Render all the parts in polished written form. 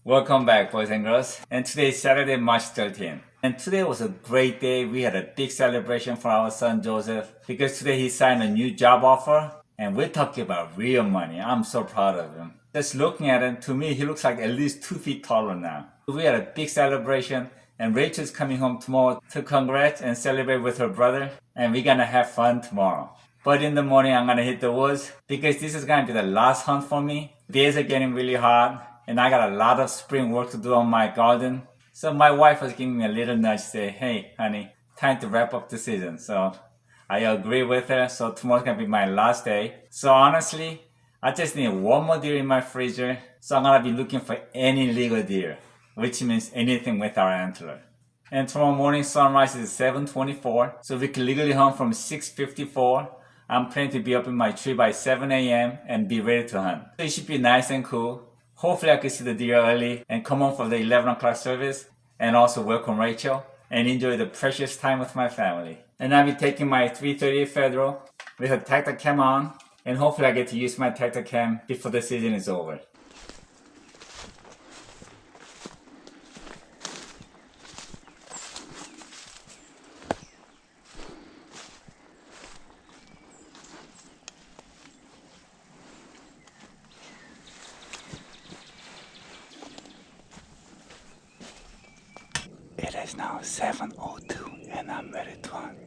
Welcome back, boys and girls. And today is Saturday, March 13th. And today was a great day. We had a big celebration for our son Joseph because today he signed a new job offer and we're talking about real money. I'm so proud of him. Just looking at him, to me, he looks like at least 2 feet taller now. We had a big celebration and Rachel's coming home tomorrow to congrats and celebrate with her brother. And we're gonna have fun tomorrow. But in the morning, I'm gonna hit the woods because this is gonna be the last hunt for me. Days are getting really hot and I got a lot of spring work to do on my garden. So my wife was giving me a little nudge, say, hey, honey, time to wrap up the season. So I agree with her. So tomorrow's gonna be my last day. So honestly, I just need one more deer in my freezer. So I'm gonna be looking for any legal deer, which means anything with our antler. And tomorrow morning sunrise is 7:24, so we can legally hunt from 6:54. I'm planning to be up in my tree by 7 a.m. and be ready to hunt. So it should be nice and cool. Hopefully I can see the deer early and come home for the 11 o'clock service and also welcome Rachel and enjoy the precious time with my family. And I'll be taking my 338 Federal with a Tactacam on, and hopefully I get to use my Tactacam before the season is over. It is now 7:02 and I'm ready to hunt.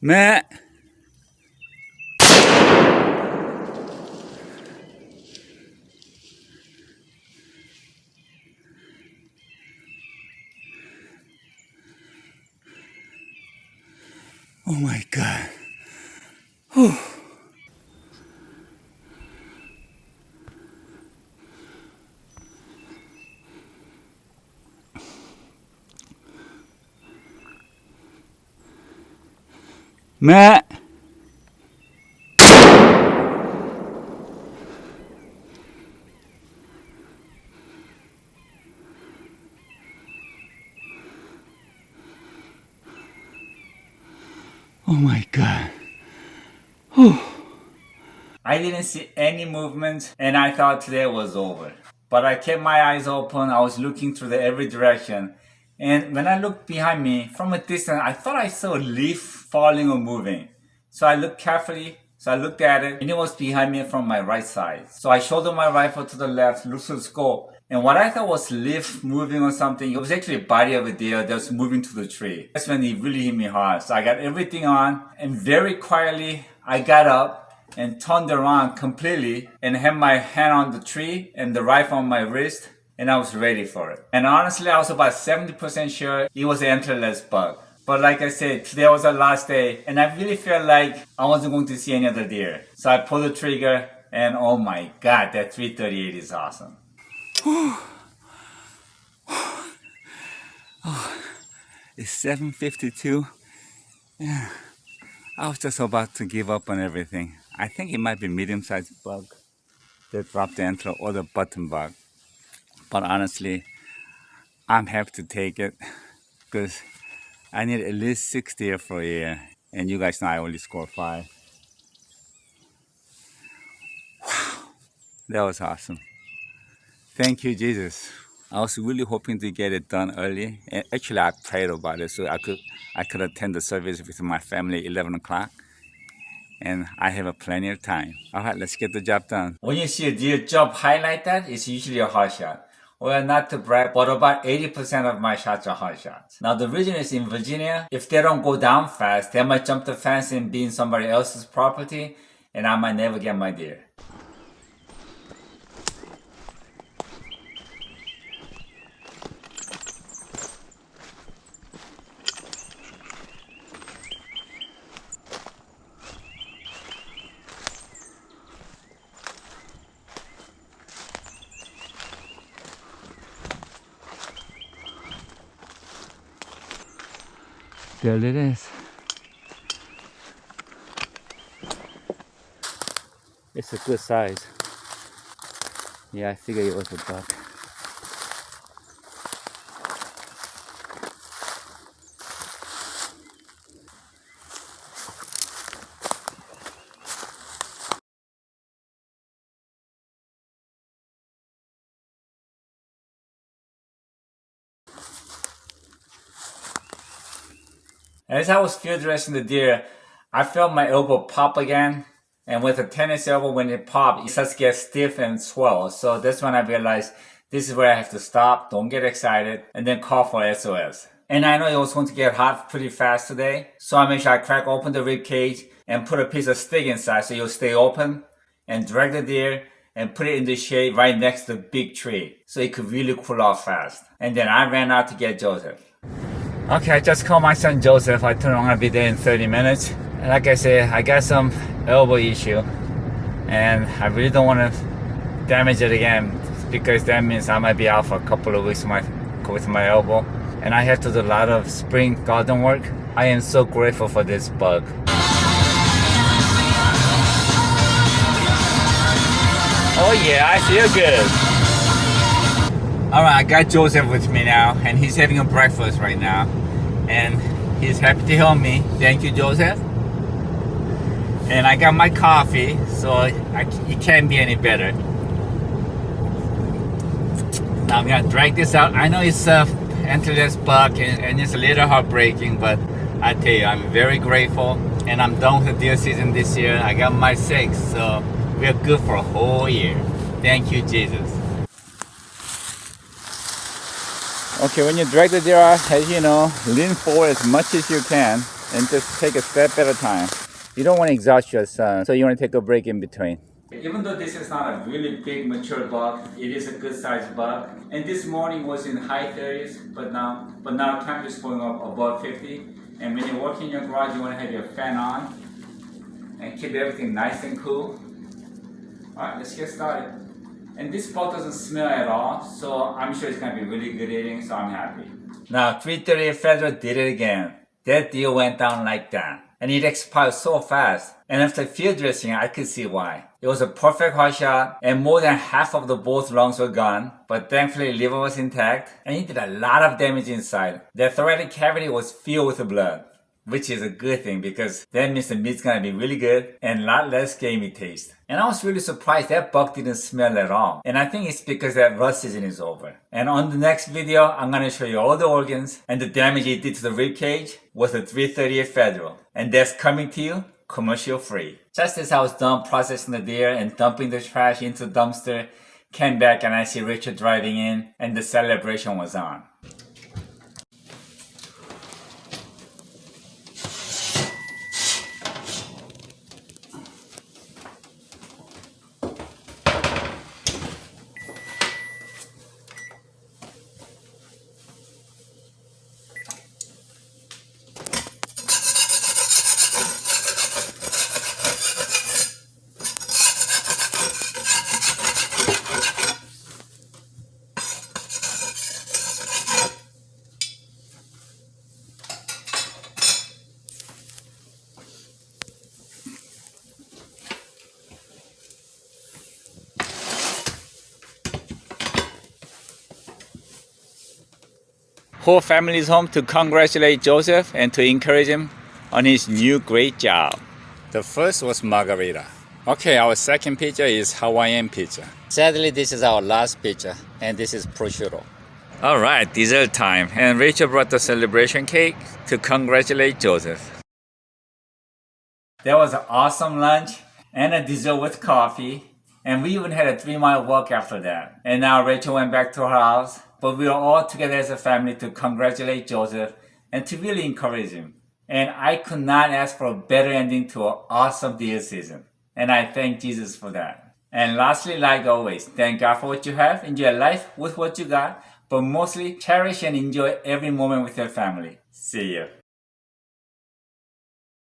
Matt! Oh my God. Whew. Matt! Oh my God. Whew. I didn't see any movement and I thought today was over. But I kept my eyes open. I was looking through every direction. And when I looked behind me from a distance, I thought I saw a leaf falling or moving. So I looked carefully. So I looked at it and it was behind me from my right side. So I shouldered my rifle to the left, looked to the scope. And what I thought was leaf moving or something, it was actually a body of a deer that was moving to the tree. That's when it really hit me hard. So I got everything on and very quietly I got up and turned around completely and had my hand on the tree and the rifle on my wrist and I was ready for it. And honestly, I was about 70% sure it was an antlerless buck. But like I said, today was the last day and I really felt like I wasn't going to see any other deer. So I pulled the trigger and oh my God, that 338 is awesome. Oh, it's 7:52. Yeah. I was just about to give up on everything. I think it might be medium-sized bug that dropped the antler or the button bug. But honestly, I'm happy to take it because I need at least 6 deer for a year. And you guys know I only scored 5. Wow, that was awesome. Thank you, Jesus. I was really hoping to get it done early. And actually, I prayed about it so I could attend the service with my family at 11 o'clock. And I have plenty of time. All right, let's get the job done. When you see a deer jump high like that, it's usually a hard shot. Well, not to brag, but about 80% of my shots are hard shots. Now, the reason is in Virginia, if they don't go down fast, they might jump the fence and be in somebody else's property, and I might never get my deer. There it is. It's a good size. Yeah, I figured it was a buck. As I was field dressing the deer, I felt my elbow pop again. And with a tennis elbow, when it popped, it starts to get stiff and swell. So that's when I realized this is where I have to stop, don't get excited, and then call for SOS. And I know it was going to get hot pretty fast today, so I made sure I crack open the rib cage and put a piece of stick inside so it'll stay open, and drag the deer and put it in the shade right next to the big tree so it could really cool off fast. And then I ran out to get Joseph. Okay, I just called my son Joseph. I told him I'm gonna be there in 30 minutes. And like I said, I got some elbow issue and I really don't want to damage it again because that means I might be out for a couple of weeks with my elbow. And I have to do a lot of spring garden work. I am so grateful for this bug. Oh yeah, I feel good. Alright, I got Joseph with me now, and he's having a breakfast right now. And he's happy to help me. Thank you, Joseph. And I got my coffee, so it can't be any better. Now I'm gonna drag this out. I know it's a antlerless buck and it's a little heartbreaking, but I tell you, I'm very grateful. And I'm done with the deer season this year. I got my 6, so we're good for a whole year. Thank you, Jesus. Okay, when you drag the deer out, as you know, lean forward as much as you can and just take a step at a time. You don't want to exhaust your son, so you want to take a break in between. Even though this is not a really big mature buck, it is a good sized buck. And this morning was in high 30s, but now temperature is going up above 50. And when you're working in your garage, you want to have your fan on and keep everything nice and cool. Alright, let's get started. And this buck doesn't smell at all, so I'm sure it's going to be really good eating, so I'm happy. Now, 338 Federal did it again. That deal went down like that. And it expired so fast. And after field dressing, I could see why. It was a perfect hot shot, and more than half of the both lungs were gone. But thankfully, liver was intact, and he did a lot of damage inside. The thoracic cavity was filled with blood, which is a good thing because that means the meat's gonna be really good and a lot less gamey taste. And I was really surprised that buck didn't smell at all. And I think it's because that rut season is over. And on the next video, I'm gonna show you all the organs and the damage it did to the rib cage with a 338 Federal. And that's coming to you commercial free. Just as I was done processing the deer and dumping the trash into the dumpster, came back and I see Richard driving in and the celebration was on. Whole family is home to congratulate Joseph and to encourage him on his new great job. The first was margarita. Okay, our second pizza is Hawaiian pizza. Sadly, this is our last pizza, and this is prosciutto. All right, dessert time. And Rachel brought the celebration cake to congratulate Joseph. That was an awesome lunch and a dessert with coffee. And we even had a 3-mile walk after that. And now Rachel went back to her house. But we are all together as a family to congratulate Joseph and to really encourage him. And I could not ask for a better ending to an awesome deer season. And I thank Jesus for that. And lastly, like always, thank God for what you have. Enjoy life with what you got. But mostly, cherish and enjoy every moment with your family. See you.